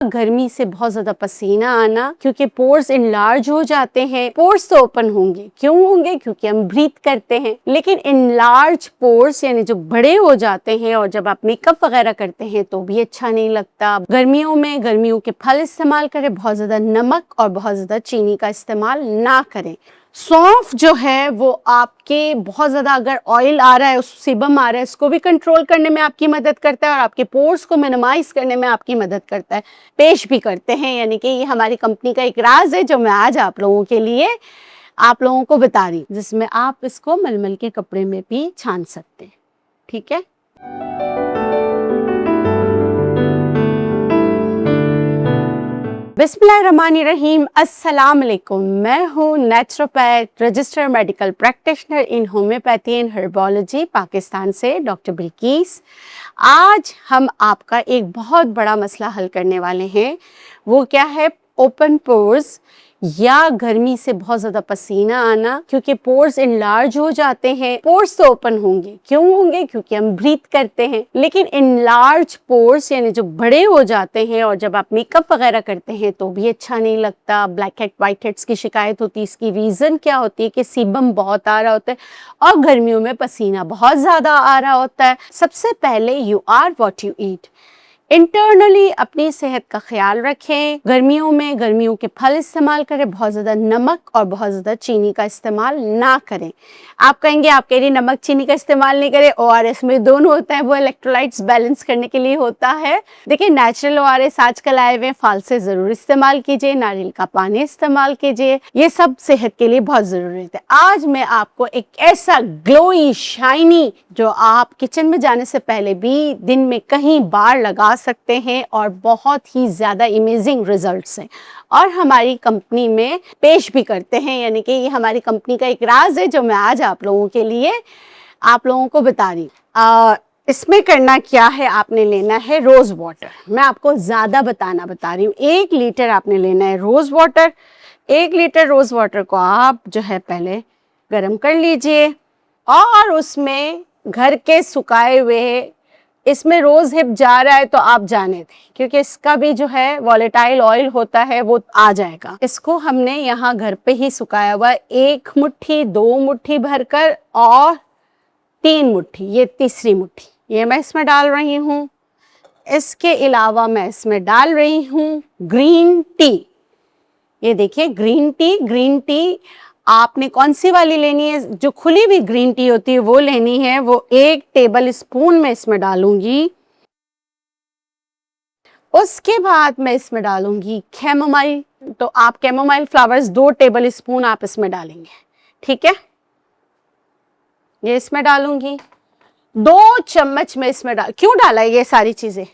गर्मी से बहुत ज्यादा पसीना आना, क्योंकि पोर्स इनलार्ज हो जाते हैं। पोर्स तो ओपन होंगे, क्यों होंगे? क्योंकि हम ब्रीथ करते हैं। लेकिन इनलार्ज पोर्स यानी जो बड़े हो जाते हैं और जब आप मेकअप वगैरह करते हैं तो भी अच्छा नहीं लगता। गर्मियों में गर्मियों के फल इस्तेमाल करें, बहुत ज्यादा नमक और बहुत ज्यादा चीनी का इस्तेमाल ना करें। सौंफ जो है वो आपके बहुत ज़्यादा अगर ऑयल आ रहा है, सीबम आ रहा है, इसको भी कंट्रोल करने में आपकी मदद करता है और आपके पोर्स को मिनिमाइज करने में आपकी मदद करता है। पेश भी करते हैं, यानी कि ये हमारी कंपनी का एक राज है जो मैं आज आप लोगों के लिए आप लोगों को बता रही हूँ, जिसमें आप इसको मलमल के कपड़े में भी छान सकते हैं। ठीक है। बिस्मिल्लाहिर्रहमानिर्रहीम, अस्सलाम वालेकुम। मैं हूँ naturopath, registered medical practitioner in homeopathy and herbology, Pakistan से डॉक्टर बिल्किस। आज हम आपका एक बहुत बड़ा मसला हल करने वाले हैं। वो क्या है? ओपन पोर्स या गर्मी से बहुत ज्यादा पसीना आना, क्योंकि पोर्स इनलार्ज हो जाते हैं। पोर्स तो ओपन होंगे, क्यों होंगे? क्योंकि हम ब्रीथ करते हैं। लेकिन इनलार्ज पोर्स यानी जो बड़े हो जाते हैं और जब आप मेकअप वगैरह करते हैं तो भी अच्छा नहीं लगता। ब्लैक हेड, व्हाइट हेड्स की शिकायत होती है। इसकी रीजन क्या होती है कि सीबम बहुत आ रहा होता है और गर्मियों में पसीना बहुत ज्यादा आ रहा होता है। सबसे पहले you are what you eat. Internally अपनी सेहत का ख्याल रखें। गर्मियों में गर्मियों के फल इस्तेमाल करें, बहुत ज़्यादा नमक और बहुत ज़्यादा चीनी का इस्तेमाल ना करें। आप कहेंगे आप कह रही नमक चीनी का इस्तेमाल नहीं करें, ओआरएस में दोनों होता है, वो इलेक्ट्रोलाइट्स बैलेंस करने के लिए होता है। देखिए नेचुरल ओआरएस आजकल आए हुए, फाल से ज़रूर इस्तेमाल कीजिए, नारियल का पानी इस्तेमाल कीजिए, ये सब सेहत के लिए बहुत ज़रूरी है। आज मैं आपको एक ऐसा ग्लोई शाइनी जो आप किचन में जाने से पहले भी दिन में कहीं बार लगा सकते हैं और बहुत ही ज्यादा इमेजिंग रिजल्ट्स हैं और हमारी कंपनी में पेश भी करते हैं, यानी कि ये हमारी कंपनी का एक राज है जो मैं आज आप लोगों के लिए आप लोगों को बता रही हूँ। इसमें करना क्या है? आपने लेना है रोज वाटर। मैं आपको ज्यादा बता रही हूँ। 1 लीटर आपने लेना है रोज वाटर। 1 लीटर रोज वाटर को आप जो है पहले गर्म कर लीजिए और उसमें घर के सुखाए हुए, इसमें रोज हिप जा रहा है तो आप जाने दें, क्योंकि इसका भी जो है वॉलेटाइल ऑयल होता है वो आ जाएगा। इसको हमने यहाँ घर पे ही सुखाया हुआ 1 मुट्ठी, 2 मुट्ठी भरकर और 3 मुट्ठी, ये तीसरी मुट्ठी ये मैं इसमें डाल रही हूँ। इसके अलावा मैं इसमें डाल रही हूँ ग्रीन टी। ये देखिए ग्रीन टी। ग्रीन टी आपने कौन सी वाली लेनी है? जो खुली हुई ग्रीन टी होती है वो लेनी है। वो 1 टेबल स्पून मैं इसमें डालूंगी। उसके बाद मैं इसमें डालूंगी कैमोमाइल। तो आप कैमोमाइल फ्लावर्स 2 टेबल स्पून आप इसमें डालेंगे। ठीक है, ये इसमें डालूंगी। 2 चम्मच में इसमें क्यों डाला है ये सारी चीजें?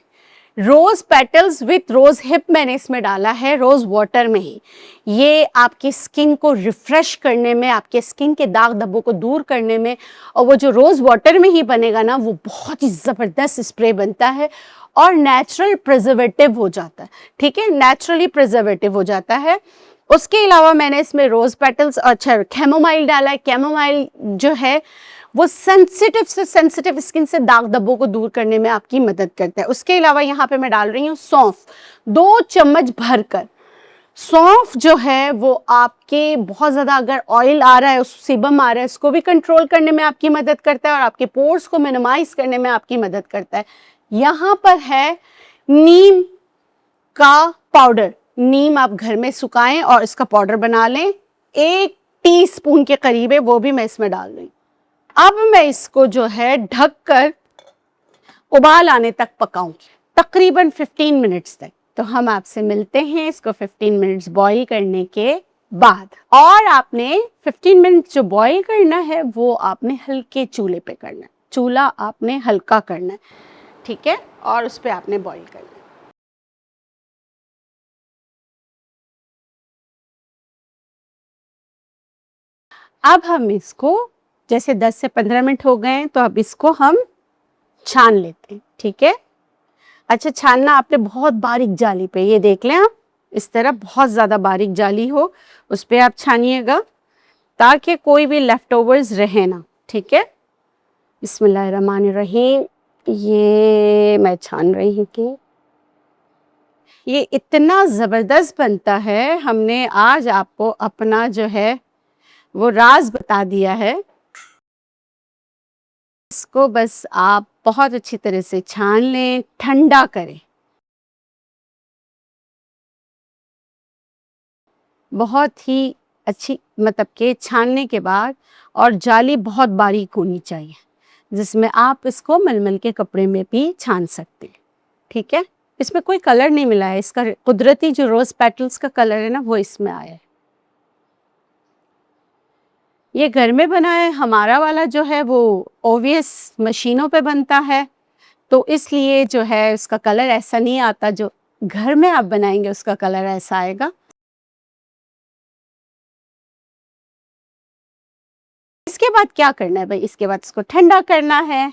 Rose petals with rose hip मैंने इसमें डाला है रोज वाटर में ही। ये आपकी स्किन को रिफ्रेश करने में, आपके स्किन के दाग धब्बों को दूर करने में, और वो जो रोज वाटर में ही बनेगा ना वो बहुत ही जबरदस्त स्प्रे बनता है और नेचुरल प्रिजर्वेटिव हो जाता है। ठीक है, नेचुरली प्रिजर्वेटिव हो जाता है। उसके अलावा मैंने इसमें रोज पेटल्स, अच्छा कैमोमाइल डाला है। कैमोमाइल जो है वो सेंसिटिव स्किन से दाग धब्बों को दूर करने में आपकी मदद करता है। उसके अलावा यहाँ पे मैं डाल रही हूँ सौंफ, 2 चम्मच भरकर। सौंफ जो है वो आपके बहुत ज्यादा अगर ऑयल आ रहा है, सीबम आ रहा है, इसको भी कंट्रोल करने में आपकी मदद करता है और आपके पोर्स को मिनिमाइज करने में आपकी मदद करता है। यहाँ पर है नीम का पाउडर। नीम आप घर में सुखाएं और इसका पाउडर बना लें। 1 टीस्पून के करीब है, वो भी मैं इसमें डाल रही हूँ। अब मैं इसको जो है ढककर उबाल आने तक पकाऊंगी, तकरीबन 15 मिनट्स तक। तो हम आपसे मिलते हैं इसको 15 मिनट्स बॉईल करने के बाद। और आपने 15 मिनट जो बॉईल करना है वो आपने हल्के चूल्हे पे करना है। चूल्हा आपने हल्का करना है, ठीक है, और उस पे आपने बॉईल करना है। अब हम इसको, जैसे 10 से 15 मिनट हो गए हैं, तो अब इसको हम छान लेते हैं। ठीक है, अच्छा छानना आपने बहुत बारीक जाली पे, ये देख लें आप, इस तरह बहुत ज़्यादा बारीक जाली हो उस पर आप छानिएगा ताकि कोई भी लेफ्ट ओवर्स रहे ना। ठीक है, बिस्मिल्लाहिर्रहमानिर्रहीम। ये मैं छान रही हूँ कि ये इतना ज़बरदस्त बनता है, हमने आज आपको अपना जो है वो राज बता दिया है। इसको बस आप बहुत अच्छी तरह से छान लें, ठंडा करें। बहुत ही अच्छी मतलब कि छानने के बाद, और जाली बहुत बारीक होनी चाहिए जिसमें आप इसको मलमल के कपड़े में भी छान सकते हैं। ठीक है, इसमें कोई कलर नहीं मिला है, इसका कुदरती जो रोज पेटल्स का कलर है ना वो इसमें आया है। ये घर में बना है, हमारा वाला जो है वो ओवीएस मशीनों पे बनता है, तो इसलिए जो है उसका कलर ऐसा नहीं आता, जो घर में आप बनाएंगे उसका कलर ऐसा आएगा। इसके बाद क्या करना है भाई, इसके बाद इसको ठंडा करना है।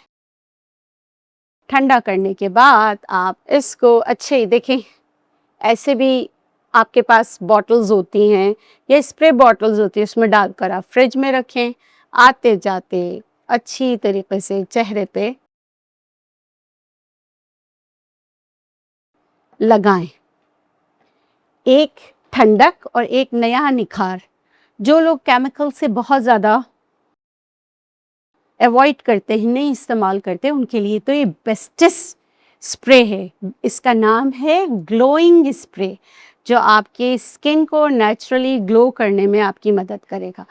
ठंडा करने के बाद आप इसको अच्छे देखें, ऐसे भी आपके पास बॉटल्स होती हैं या स्प्रे बॉटल्स होती है, उसमें डालकर आप फ्रिज में रखें। आते जाते अच्छी तरीके से चेहरे पे लगाएं, एक ठंडक और एक नया निखार। जो लोग केमिकल से बहुत ज़्यादा अवॉइड करते हैं, नहीं इस्तेमाल करते, उनके लिए तो ये बेस्टेस्ट स्प्रे है। इसका नाम है ग्लोइंग स्प्रे, जो आपके स्किन को नेचुरली ग्लो करने में आपकी मदद करेगा।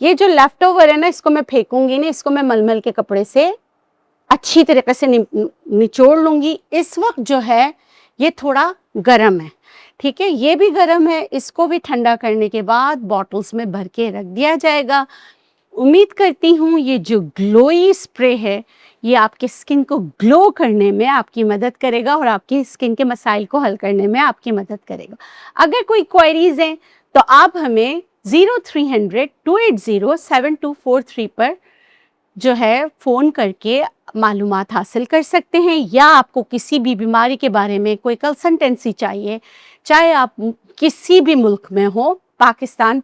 ये जो लेफ्ट ओवर है ना, इसको मैं फेंकूंगी नहीं, इसको मैं मलमल के कपड़े से अच्छी तरीके से निचोड़ लूंगी। इस वक्त जो है ये थोड़ा गर्म है, ठीक है, ये भी गर्म है। इसको भी ठंडा करने के बाद बॉटल्स में भर के रख दिया जाएगा। उम्मीद करती हूँ ये जो ग्लोई स्प्रे है ये आपके स्किन को ग्लो करने में आपकी मदद करेगा और आपकी स्किन के मसाइल को हल करने में आपकी मदद करेगा। अगर कोई क्वेरीज हैं तो आप हमें 0300-280-7243 पर जो है फ़ोन करके मालूमात हासिल कर सकते हैं, या आपको किसी भी बीमारी के बारे में कोई कंसल्टेंसी चाहिए, चाहे आप किसी भी मुल्क में हो, पाकिस्तान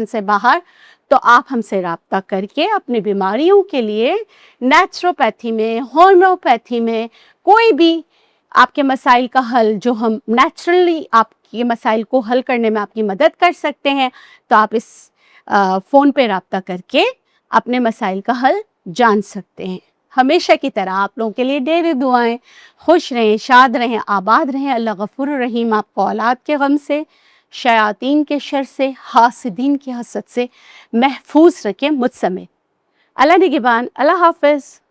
से बाहर, तो आप हमसे रब्ता करके अपनी बीमारियों के लिए नेचुरोपैथी में, होम्योपैथी में कोई भी आपके मसाइल का हल, जो हम नेचुरली आपके मसाइल को हल करने में आपकी मदद कर सकते हैं, तो आप इस फ़ोन पे रब्ता करके अपने मसाइल का हल जान सकते हैं। हमेशा की तरह आप लोगों के लिए ढेर दुआएं। खुश रहें, शाद रहें, आबाद रहें। अल्लाह गफूर रहीम आपको औलाद के गम से, शयातीन के शर से, हासिदीन की हसद से महफूज रखें मुझ समेत। अल्लाह निगहबान। अल्लाह हाफ़िज़।